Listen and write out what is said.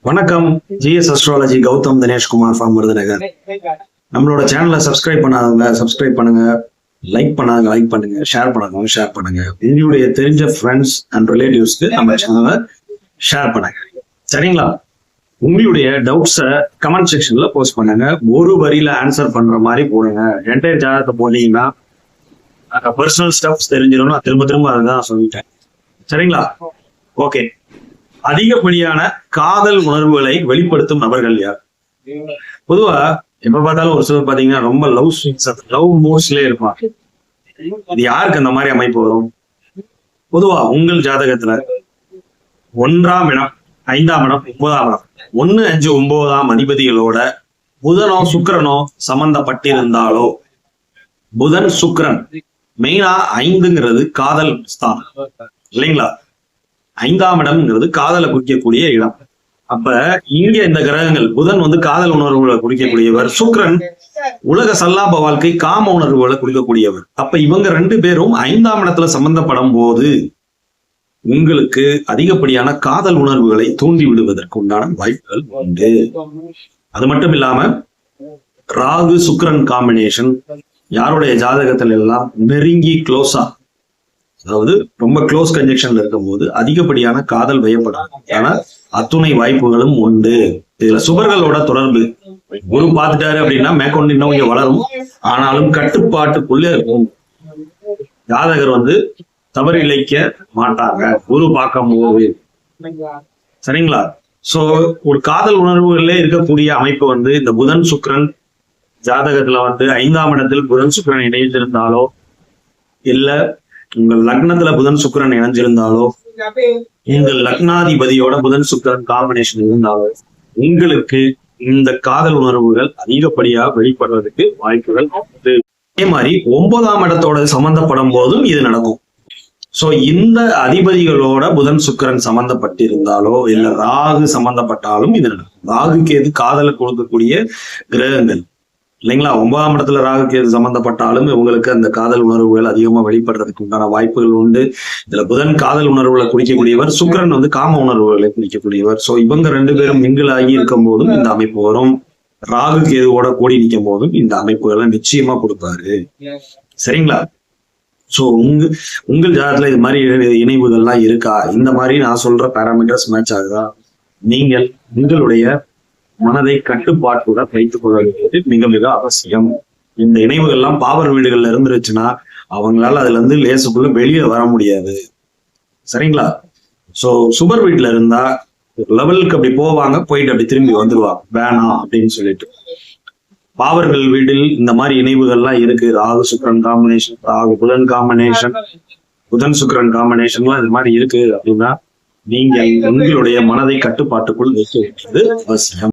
வணக்கம். GS astrology Gautam Dineshkumar from Virudhunagar. நம்மளோட சேனலை சப்ஸ்கிரைப் பண்ணாதவங்க சப்ஸ்கிரைப் பண்ணுங்க, லைக் பண்ணாதவங்க லைக் பண்ணுங்க, ஷேர் பண்ணாதவங்க ஷேர் பண்ணுங்க. உங்களுடைய தெரிஞ்ச ஃப்ரெண்ட்ஸ் அண்ட் ரிலேட்டிவ்ஸ்க்கு நம்ம சேனலை ஷேர் பண்ணுங்க. சரிங்களா? உங்களுடைய டவுட்ஸை கமெண்ட் செக்ஷன்ல போஸ்ட் பண்ணுங்க. ஒரு வரியில ஆன்சர் பண்ற மாதிரி போடுங்க. என்டையர் ஜாதகத்தை போனீங்கன்னா பர்சனல் ஸ்டப்ஸ் தெரிஞ்சிடும். நான் திரும்ப திரும்ப அதுதான் சொல்லிட்டேன். சரிங்களா? ஓகே. அதிகப்படியான காதல் உணர்வுகளை வெளிப்படுத்தும் நபர்கள் யார்? பொதுவா எப்ப பார்த்தாலும் ஒரு சிலர் பாத்தீங்கன்னா ரொம்ப லவ் மூட்ஸ்லயே இருப்பாங்க. இது யாருக்கு அந்த மாதிரி அமைப்பு வரும்? பொதுவா உங்கள் ஜாதகத்துல 1ஆம் இடம், 5ஆம் இடம், 9ஆம் இடம், 1, 5, 9ஆம் அதிபதிகளோட புதனோ சுக்கிரனோ சம்பந்தப்பட்டிருந்தாலோ, புதன் சுக்கிரன் மெயினா 5ங்கிறது காதல் ஸ்தானம் இல்லைங்களா? 5ஆம் இடம்ங்கிறது காதலை குறிக்கக்கூடிய இடம். அப்ப இங்க இந்த கிரகங்கள், புதன் காதல் உணர்வுகளை குறிக்கக்கூடியவர், சுக்கிரன் உலக சல்லாப வாழ்க்கை காம உணர்வுகளை குறிக்கக்கூடியவர். அப்ப இவங்க 2 பேரும் 5ஆம் இடத்துல சம்பந்தப்படும் போது உங்களுக்கு அதிகப்படியான காதல் உணர்வுகளை தூண்டி விடுவதற்கு உண்டான வாய்ப்புகள் உண்டு. அது மட்டும் இல்லாம ராகு சுக்கிரன் காம்பினேஷன் யாருடைய ஜாதகத்துல எல்லாம் நெருங்கி க்ளோஸா, அதாவது ரொம்ப க்ளோஸ் கன்ஜெக்ஷன்ல இருக்கும் போது அதிகப்படியான காதல் வயப்படும் அத்துணை வாய்ப்புகளும் உண்டு. இதுல சுபர்களோட தொடர்பு குரு பார்த்துட்டாரு அப்படின்னா மேற்கொண்டு இன்னும் இங்க வளரும். ஆனாலும் கட்டுப்பாட்டுக்குள்ளே இருக்கும். ஜாதகர் தவறு இழைக்க மாட்டாங்க குரு பார்க்கும் போது. சரிங்களா? சோ ஒரு காதல் உணர்வுகளே இருக்கக்கூடிய அமைப்பு இந்த புதன் சுக்கிரன் ஜாதகத்துல 5ஆம் இடத்தில் புதன் சுக்கிரன் இணைந்திருந்தாலோ, இல்ல உங்கள் லக்னத்துல புதன் சுக்கிரன் இணைஞ்சிருந்தாலோ, உங்கள் லக்னாதிபதியோட புதன் சுக்கிரன் காம்பினேஷன் இருந்தாலோ, உங்களுக்கு இந்த காதல் உணர்வுகள் அதிகப்படியாக வெளிப்படுறதுக்கு வாய்ப்புகள் உண்டு. அதே மாதிரி 9ஆம் இடத்தோட சம்பந்தப்படும் போதும் இது நடக்கும். சோ இந்த அதிபதிகளோட புதன் சுக்கிரன் சம்பந்தப்பட்டிருந்தாலோ, இல்ல ராகு சம்பந்தப்பட்டாலும் இது நடக்கும். ராகுக்கு எது காதலை கொடுக்கக்கூடிய கிரகங்கள் இல்லைங்களா? 9ஆம் இடத்துல ராகுக்கு எது சம்பந்தப்பட்டாலும் இவங்களுக்கு அந்த காதல் உணர்வுகள் அதிகமா வெளிப்படுறதுக்கு உண்டான வாய்ப்புகள் உண்டு. இதுல புதன் காதல் உணர்வுகளை குறிக்கக்கூடியவர், சுக்கிரன் காம உணர்வுகளை குறிக்கக்கூடியவர். சோ இவங்க 2 பேரும் மிங்கிள் ஆகி இருக்கும் போதும் இந்த அமைப்பு வரும். ராகு கேதுவோட கூடி நிற்கும் போதும் இந்த அமைப்புகளை நிச்சயமா கொடுப்பாரு. சரிங்களா? சோ உங்கள் ஜாதகத்துல இது மாதிரி இணைவுகள்லாம் இருக்கா? இந்த மாதிரி நான் சொல்ற பேராமீட்டர்ஸ் மேட்ச் ஆகுதா? நீங்கள் உங்களுடைய மனதை கட்டுப்பாட்டுடன் வைத்துக் கொள்ள வேண்டியது மிக மிக அவசியம். இந்த இணைவுகள்லாம் பாவர் வீடுகள்ல இருந்துருச்சுன்னா அவங்களால அதுல இருந்து லேசுக்குள்ள வெளியே வர முடியாது. சரிங்களா? சோ சுபர் வீட்டுல இருந்தா லெவலுக்கு அப்படி போவாங்க, போயிட்டு அப்படி திரும்பி வந்துருவாங்க வேணாம் அப்படின்னு சொல்லிட்டு. பாவர்கள் வீட்டில் இந்த மாதிரி இணைவுகள்லாம் இருக்கு. ராகு சுக்கிரன் காம்பினேஷன், ராகு புதன் காம்பினேஷன், புதன் சுக்கிரன் காம்பினேஷன்லாம் இது மாதிரி இருக்கு அப்படின்னா நீங்க உங்களுடைய மனதை கட்டுப்பாட்டுக்குள் வைக்க வேண்டியது அவசியம்.